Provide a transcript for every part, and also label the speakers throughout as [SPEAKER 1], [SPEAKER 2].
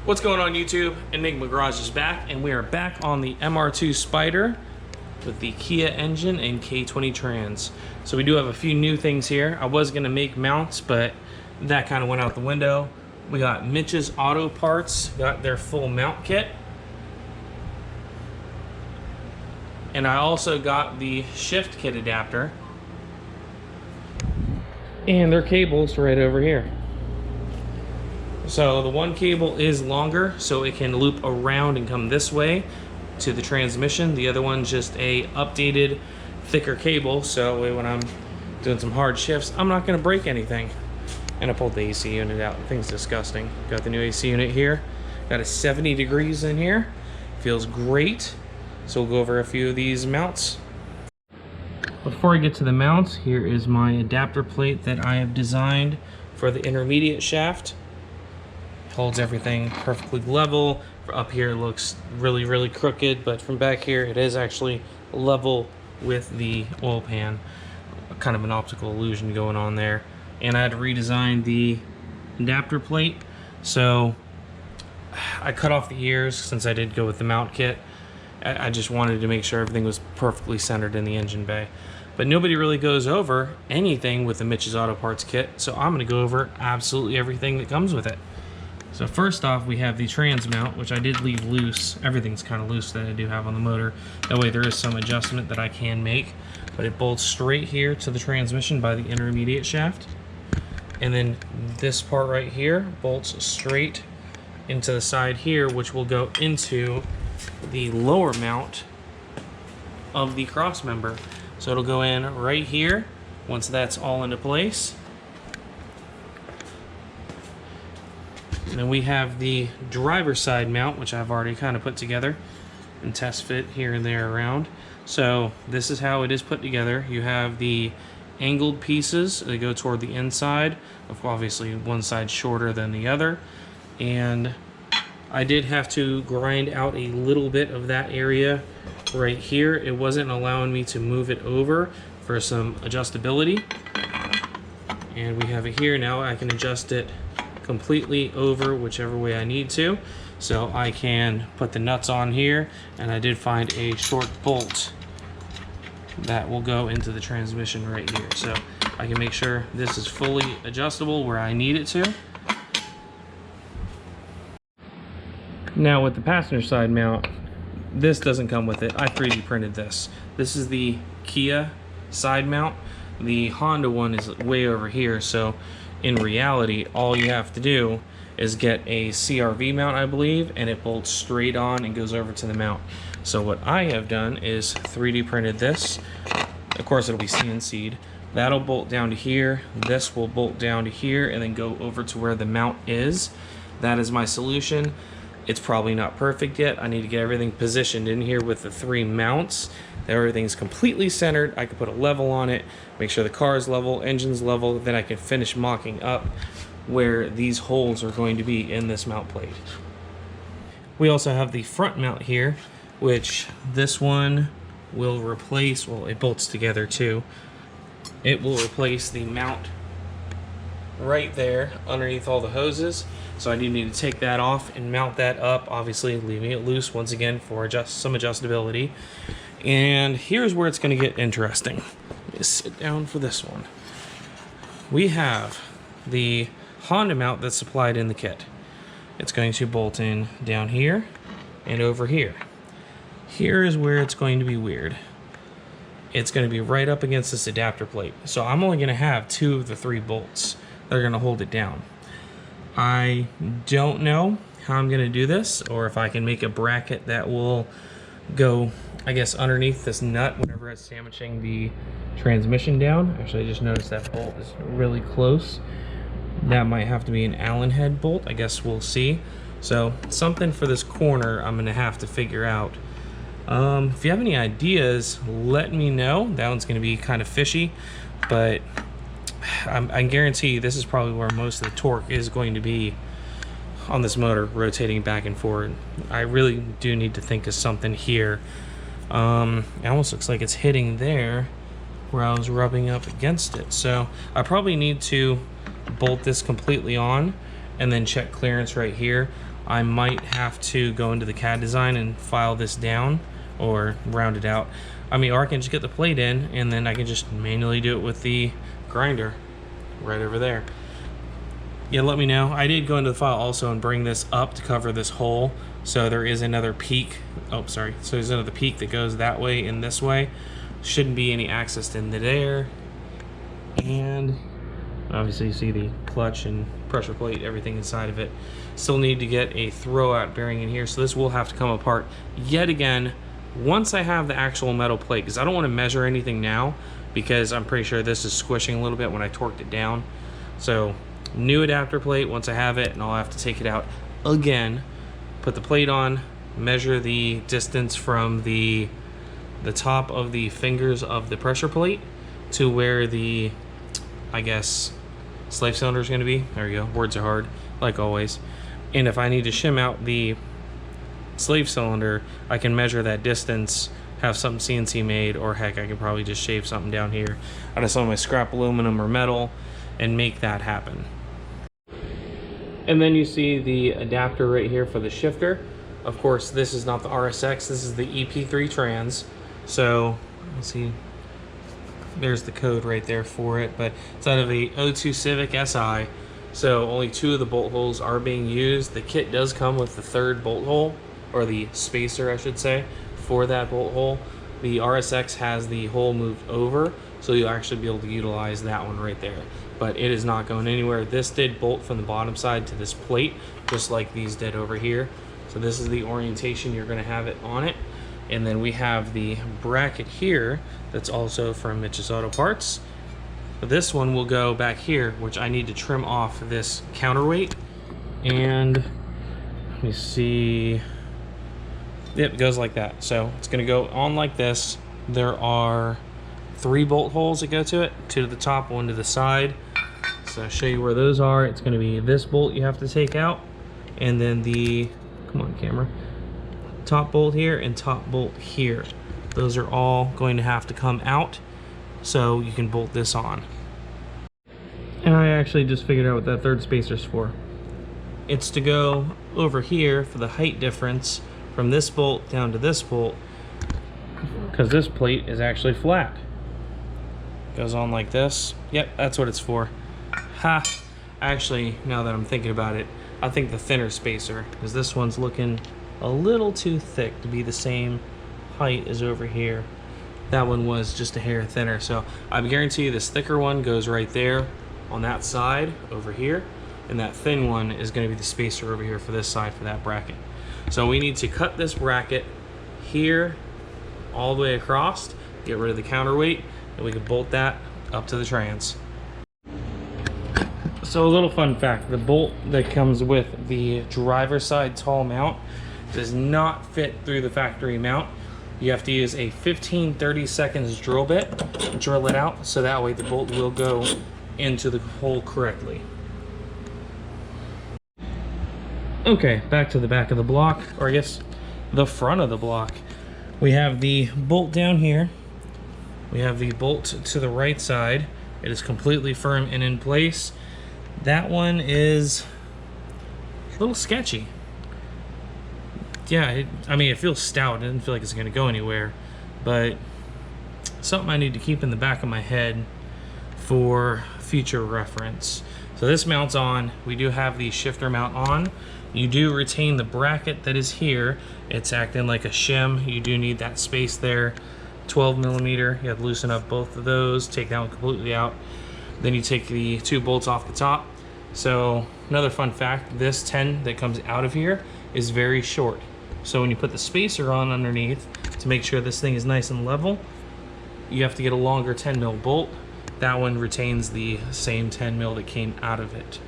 [SPEAKER 1] What's going on YouTube? Enigma Garage is back, and we are back on the MR2 Spyder with the Kia engine and K20 trans. So we do have a few new things here. I was gonna make mounts, but that kind of went out the window. We got Mitch's Auto Parts, got their full mount kit. And I also got the shift kit adapter. And their cable's right over here. So the one cable is longer, so it can loop around and come this way to the transmission. The other one's just a updated, thicker cable, so when I'm doing some hard shifts, I'm not gonna break anything. And I pulled the AC unit out. The thing's disgusting. Got the new AC unit here. Got a 70 degrees in here. Feels great. So we'll go over a few of these mounts. Before I get to the mounts, here is my adapter plate that I have designed for the intermediate shaft. Holds everything perfectly level. Up here it looks really crooked, but from back here it is actually level with the oil pan. Kind of an optical illusion going on there. And I had to redesign the adapter plate, so I cut off the ears since I did go with the mount kit. I just wanted to make sure everything was perfectly centered in the engine bay. But nobody really goes over anything with the Mitch's Auto Parts kit, so I'm going to go over absolutely everything that comes with it. So first off, we have the trans mount, which I did leave loose. Everything's kind of loose that I do have on the motor. That way there is some adjustment that I can make, but it bolts straight here to the transmission by the intermediate shaft. And then this part right here bolts straight into the side here, which will go into the lower mount of the cross member. So it'll go in right here once that's all into place. And then we have the driver's side mount, which I've already kind of put together and test fit here and there around. So this is how it is put together. You have the angled pieces that go toward the inside. Obviously one side shorter than the other. And I did have to grind out a little bit of that area right here. It wasn't allowing me to move it over for some adjustability. And we have it here. Now I can adjust it completely over whichever way I need to. So I can put the nuts on here, and I did find a short bolt that will go into the transmission right here. So I can make sure this is fully adjustable where I need it to. Now with the passenger side mount, this doesn't come with it. I 3D printed this. This is the Kia side mount. The Honda one is way over here, so in reality, all you have to do is get a CRV mount, I believe, and it bolts straight on and goes over to the mount. So what I have done is 3D printed this. Of course, it'll be CNC'd. That'll bolt down to here. This will bolt down to here and then go over to where the mount is. That is my solution. It's probably not perfect yet. I need to get everything positioned in here with the 3 mounts. Everything's completely centered. I can put a level on it, make sure the car is level, engine's level, then I can finish mocking up where these holes are going to be in this mount plate. We also have the front mount here, which this one will replace, well, it bolts together too. It will replace the mount right there underneath all the hoses. So I do need to take that off and mount that up, obviously leaving it loose once again for some adjustability. And here's where it's going to get interesting. Let me sit down for this one. We have the Honda mount that's supplied in the kit. It's going to bolt in down here and over here. Here is where it's going to be weird. It's going to be right up against this adapter plate. So I'm only going to have 2 of the 3 bolts that are going to hold it down. I don't know how I'm going to do this, or if I can make a bracket that will go, I guess, underneath this nut whenever it's sandwiching the transmission down. Actually, I just noticed that bolt is really close. That might have to be an Allen head bolt. I guess we'll see. So something for this corner I'm going to have to figure out. If you have any ideas, let me know. That one's going to be kind of fishy, but I guarantee this is probably where most of the torque is going to be on this motor, rotating back and forward. I really do need to think of something here. It almost looks like it's hitting there where I was rubbing up against it. So I probably need to bolt this completely on and then check clearance right here. I might have to go into the CAD design and file this down or round it out. I mean, or I can just get the plate in and then I can just manually do it with the grinder right over there. Yeah, let me know. I did go into the file also and bring this up to cover this hole. So there is another peak. Oh, sorry. So there's another peak that goes that way and this way. Shouldn't be any access into there. And obviously you see the clutch and pressure plate, everything inside of it. Still need to get a throwout bearing in here, so this will have to come apart yet again once I have the actual metal plate, because I don't want to measure anything now because I'm pretty sure this is squishing a little bit when I torqued it down. So new adapter plate once I have it, and I'll have to take it out again, put the plate on, measure the distance from the top of the fingers of the pressure plate to where the, I guess, slave cylinder is going to be. There you go. Words are hard, like always. And if I need to shim out the slave cylinder, I can measure that distance, have something CNC made, or heck, I can probably just shave something down here out of some of my scrap aluminum or metal and make that happen. And then you see the adapter right here for the shifter. Of course, this is not the RSX, this is the EP3 trans. So, let's see. There's the code right there for it, but it's out of the O2 Civic Si, so only 2 of the bolt holes are being used. The kit does come with the 3rd bolt hole, or the spacer I should say, for that bolt hole. The RSX has the hole moved over, so you'll actually be able to utilize that one right there, but it is not going anywhere. This did bolt from the bottom side to this plate, just like these did over here. So this is the orientation you're going to have it on it. And then we have the bracket here that's also from Mitch's Auto Parts. This one will go back here, which I need to trim off this counterweight. And let me see. Yep, it goes like that. So it's going to go on like this. There are 3 bolt holes that go to it, 2 to the top, 1 to the side. So I'll show you where those are. It's going to be this bolt you have to take out, and then the, come on camera, top bolt here and top bolt here. Those are all going to have to come out so you can bolt this on. And I actually just figured out what that 3rd spacer's for. It's to go over here for the height difference from this bolt down to this bolt, because this plate is actually flat. Goes on like this. Yep, that's what it's for. Ha! Actually, now that I'm thinking about it, I think the thinner spacer, because this one's looking a little too thick to be the same height as over here. That one was just a hair thinner, so I guarantee you this thicker one goes right there on that side over here, and that thin one is going to be the spacer over here for this side for that bracket. So we need to cut this bracket here all the way across, get rid of the counterweight, and we can bolt that up to the trans. So a little fun fact, the bolt that comes with the driver's side tall mount does not fit through the factory mount. You have to use a 15-30 seconds drill bit, drill it out, so that way the bolt will go into the hole correctly. Okay, back to the back of the block, or I guess the front of the block. We have the bolt down here. We have the bolt to the right side. It is completely firm and in place. That one is a little sketchy. Yeah, I mean, it feels stout. It doesn't feel like it's going to go anywhere, but something I need to keep in the back of my head for future reference. So this mounts on. We do have the shifter mount on. You do retain the bracket that is here. It's acting like a shim. You do need that space there. 12 millimeter. You have to loosen up both of those, take that one completely out. Then you take the 2 bolts off the top. So another fun fact, this 10 that comes out of here is very short. So when you put the spacer on underneath to make sure this thing is nice and level, you have to get a longer 10 mil bolt. That one retains the same 10 mil that came out of it.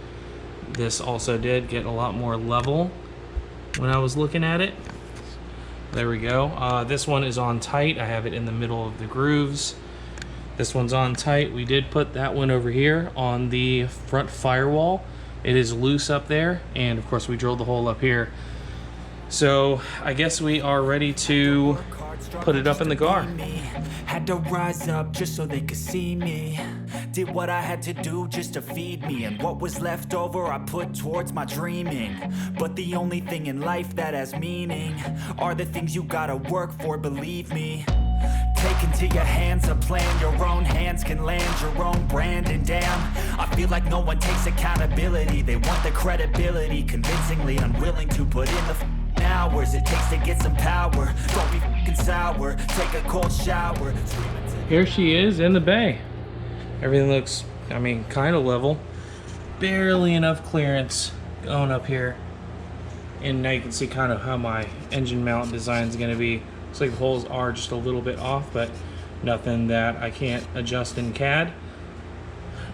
[SPEAKER 1] This also did get a lot more level when I was looking at it. There we go. This one is on tight. I have it in the middle of the grooves. This one's on tight. We did put that one over here on the front firewall. It is loose up there, and of course we drilled the hole up here. So I guess we are ready to put it up in the car.
[SPEAKER 2] Had to rise up just so they could see me. Did what I had to do just to feed me, and what was left over I put towards my dreaming. But the only thing in life that has meaning are the things you gotta work for, believe me. Take into your hands a plan, your own hands can land your own brand. And damn, I feel like no one takes accountability. They want the credibility, convincingly unwilling to put in the hours it takes to get some power. Don't be fucking sour, take a cold shower.
[SPEAKER 1] Here she is in the bay. Everything looks, I mean, kind of level. Barely enough clearance going up here. And now you can see kind of how my engine mount design is going to be. Looks like the holes are just a little bit off, but nothing that I can't adjust in CAD.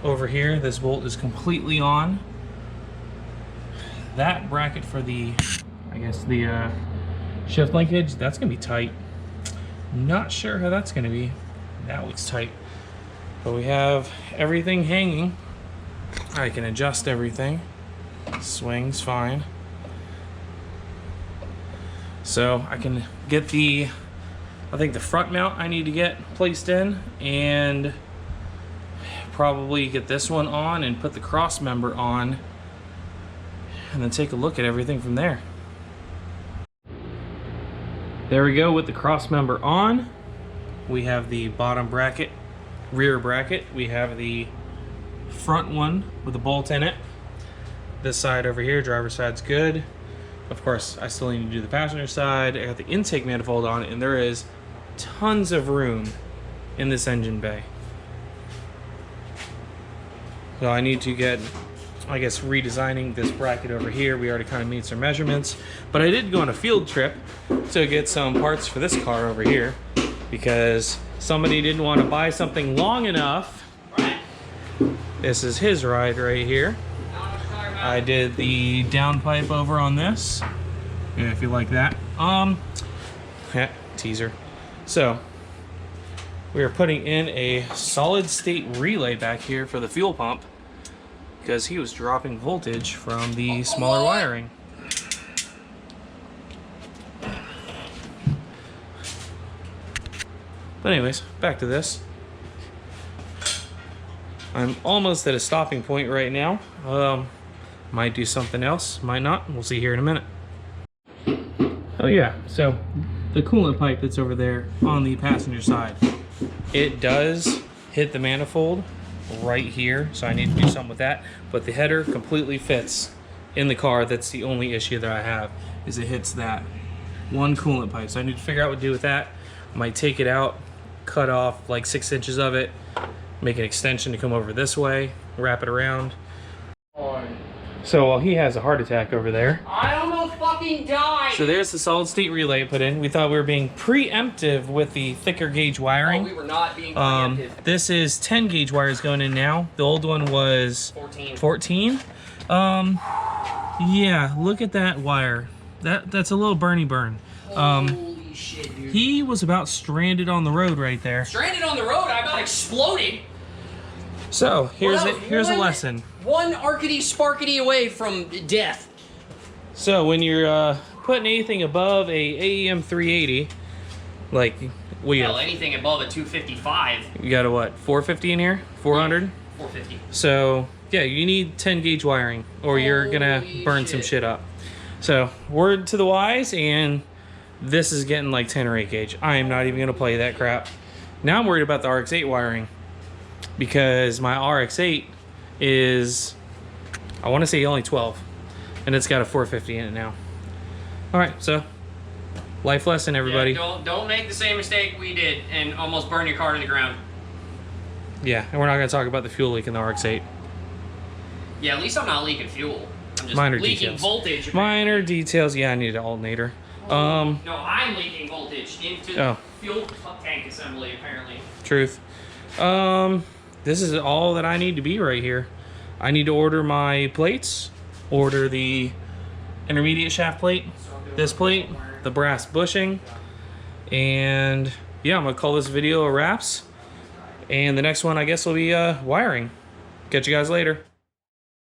[SPEAKER 1] Over here, this bolt is completely on. That bracket for the, I guess the shift linkage, that's gonna be tight. Not sure how that's gonna be. That looks tight. But we have everything hanging. I can adjust everything. Swings fine. So I can get the, I think the front mount I need to get placed in, and probably get this one on and put the cross member on, and then take a look at everything from there. There we go with the cross member on. We have the bottom bracket, rear bracket. We have the front one with a bolt in it. This side over here, driver's side's good. Of course, I still need to do the passenger side. I got the intake manifold on, and there is tons of room in this engine bay. So I need to get, I guess, redesigning this bracket over here. We already kind of made some measurements, but I did go on a field trip to get some parts for this car over here because somebody didn't want to buy something long enough. This is his ride right here. I did the downpipe over on this, if you like that. Yeah, teaser. So we are putting in a solid state relay back here for the fuel pump because he was dropping voltage from the smaller wiring. But anyways, back to this. I'm almost at a stopping point right now. Might do something else, might not. We'll see here in a minute. Oh yeah, so the coolant pipe that's over there on the passenger side, it does hit the manifold right here, so I need to do something with that. But the header completely fits in the car. That's the only issue that I have, is it hits that one coolant pipe. So I need to figure out what to do with that. I might take it out, cut off like 6 inches of it, make an extension to come over this way, wrap it around. So while he has a heart attack over there,
[SPEAKER 3] I almost fucking died.
[SPEAKER 1] So there's the solid state relay put in. We thought we were being preemptive with the thicker gauge wiring.
[SPEAKER 3] Oh, we were not being preemptive.
[SPEAKER 1] This is 10 gauge wires going in now. The old one was 14. Yeah, look at that wire. That's a little burny burn.
[SPEAKER 3] Holy shit, dude.
[SPEAKER 1] He was about stranded on the road right there.
[SPEAKER 3] Stranded on the road, I about exploded.
[SPEAKER 1] So here's a lesson.
[SPEAKER 3] One arcity sparkety away from death.
[SPEAKER 1] So when you're putting anything above a AEM 380, like
[SPEAKER 3] well, anything above a 255.
[SPEAKER 1] You got a what? 450 in here? 400?
[SPEAKER 3] 450.
[SPEAKER 1] So yeah, you need 10 gauge wiring, or you're gonna burn some shit up. So word to the wise, and this is getting like 10 or 8 gauge. I am not even gonna play that crap. Now I'm worried about the RX-8 wiring, because my RX-8 is, I want to say only 12, and it's got a 450 in it now. All right, so life lesson, everybody.
[SPEAKER 3] Yeah, don't make the same mistake we did and almost burn your car to the ground.
[SPEAKER 1] Yeah, and we're not going to talk about the fuel leak in the RX-8.
[SPEAKER 3] Yeah, at least I'm not leaking fuel. I'm just
[SPEAKER 1] Minor
[SPEAKER 3] leaking
[SPEAKER 1] details.
[SPEAKER 3] voltage. Apparently.
[SPEAKER 1] Minor details. Yeah, I need an alternator.
[SPEAKER 3] No, I'm leaking voltage into
[SPEAKER 1] Oh.
[SPEAKER 3] the fuel tank assembly, apparently.
[SPEAKER 1] Truth. This is all that I need to be right here. I need to order my plates, order the intermediate shaft plate, this plate, the brass bushing, and yeah, I'm gonna call this video a wraps. And the next one, I guess, will be wiring. Catch you guys later.